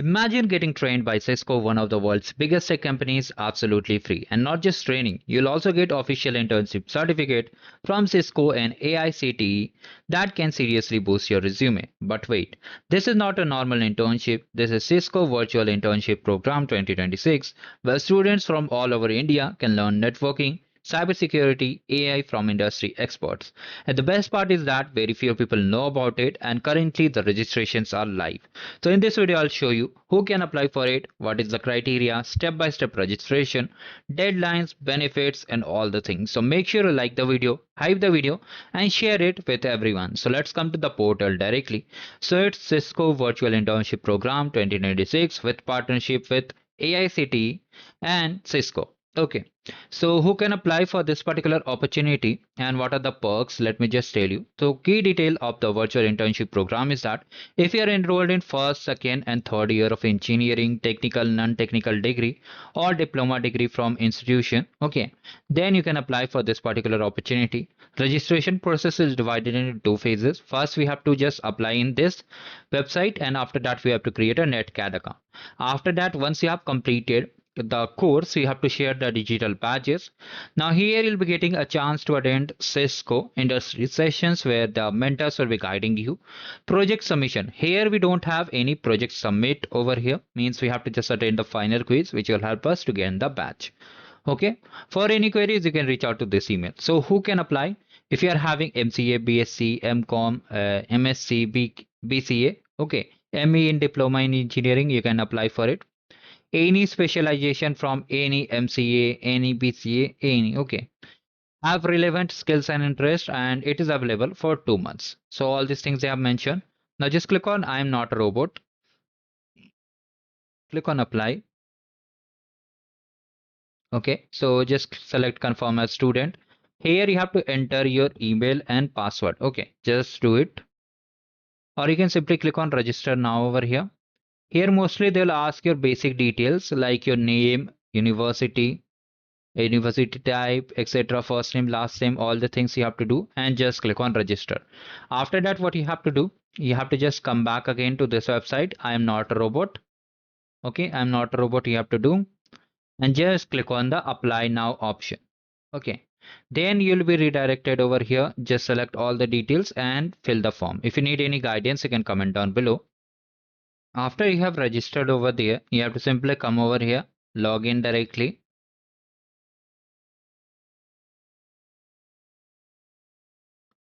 Imagine getting trained by Cisco, one of the world's biggest tech companies, absolutely free. And not just training, you'll also get official internship certificate from Cisco and AICTE that can seriously boost your resume. But wait, this is not a normal internship. This is Cisco Virtual Internship Program 2026, where students from all over India can learn networking, cybersecurity, AI from industry experts. And the best part is that very few people know about it, and currently the registrations are live. So in this video, I'll show you who can apply for it, what is the criteria, step-by-step registration, deadlines, benefits, and all the things. So make sure you like the video, hype the video, and share it with everyone. So let's come to the portal directly. So it's Cisco Virtual Internship Program 2026 with partnership with AICTE and Cisco. Okay, so who can apply for this particular opportunity and what are the perks? Let me just tell you. So key detail of the virtual internship program is that if you are enrolled in first, second and third year of engineering, technical, non-technical degree or diploma degree from institution, okay, then you can apply for this particular opportunity. Registration process is divided into two phases. First, we have to just apply in this website and after that we have to create a netcad account. After that, once you have completed the course, you have to share the digital badges. Now here you'll be getting a chance to attend Cisco industry sessions where the mentors will be guiding you. Project submission, here we don't have any project submit over here, means we have to just attend the final quiz which will help us to gain the badge. Okay, for any queries you can reach out to this email. So who can apply? If you are having MCA, BSc, MCom, MSc, BCA, okay, ME in diploma in engineering, you can apply for it. Any specialization from any MCA, any BCA, any, okay, have relevant skills and interest, and it is available for 2 months. So all these things they have mentioned. Now just click on I am not a robot, click on apply. Okay, so just select confirm as student. Here you have to enter your email and password. Okay, just do it, or you can simply click on register now over here. Here mostly they'll ask your basic details like your name, university type, etc., first name, last name, all the things you have to do, and just click on register. After that, what you have to do, you have to just come back again to this website. I am not a robot. Okay, I'm not a robot, you have to do, and just click on the apply now option. Okay, then you'll be redirected over here. Just select all the details and fill the form. If you need any guidance, you can comment down below. After you have registered over there, you have to simply come over here, log in directly,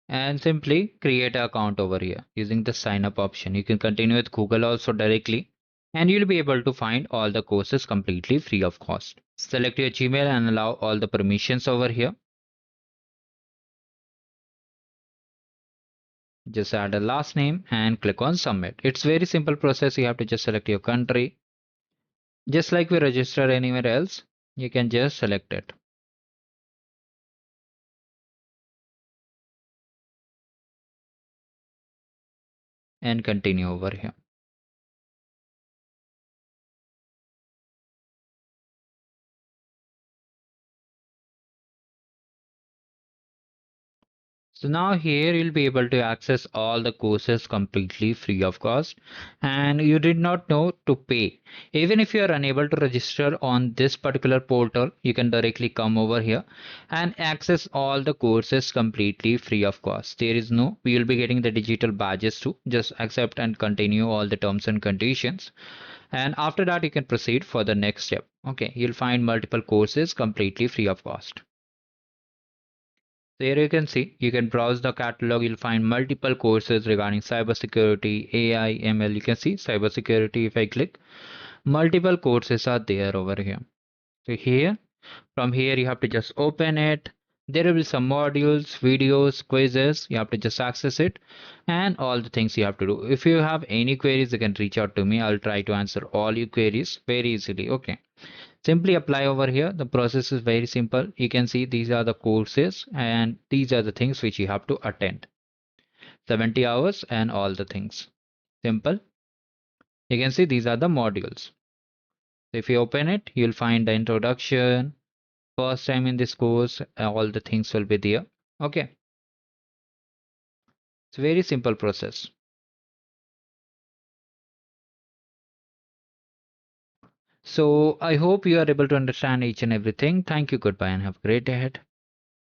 and simply create an account over here using the sign up option. You can continue with Google also directly, and you'll be able to find all the courses completely free of cost. Select your Gmail and allow all the permissions over here. Just add a last name and click on submit. It's very simple process. You have to just select your country. Just like we register anywhere else, you can just select it and continue over here. So now here you'll be able to access all the courses completely free of cost, and you did not know to pay. Even if you are unable to register on this particular portal, you can directly come over here and access all the courses completely free of cost. There is no, we will be getting the digital badges too. Just accept and continue all the terms and conditions. And after that, you can proceed for the next step. Okay, you'll find multiple courses completely free of cost. There you can see, you can browse the catalog, you'll find multiple courses regarding cybersecurity, AI, ML. You can see cybersecurity if I click, multiple courses are there over here. So here, from here you have to just open it. There will be some modules, videos, quizzes. You have to just access it and all the things you have to do. If you have any queries, you can reach out to me. I'll try to answer all your queries very easily. Okay. Simply apply over here. The process is very simple. You can see these are the courses and these are the things which you have to attend. 70 hours and all the things. Simple. You can see these are the modules. If you open it, you'll find the introduction, first time in this course, all the things will be there. Okay. It's a very simple process. So I hope you are able to understand each and everything. Thank you, goodbye, and have a great day ahead.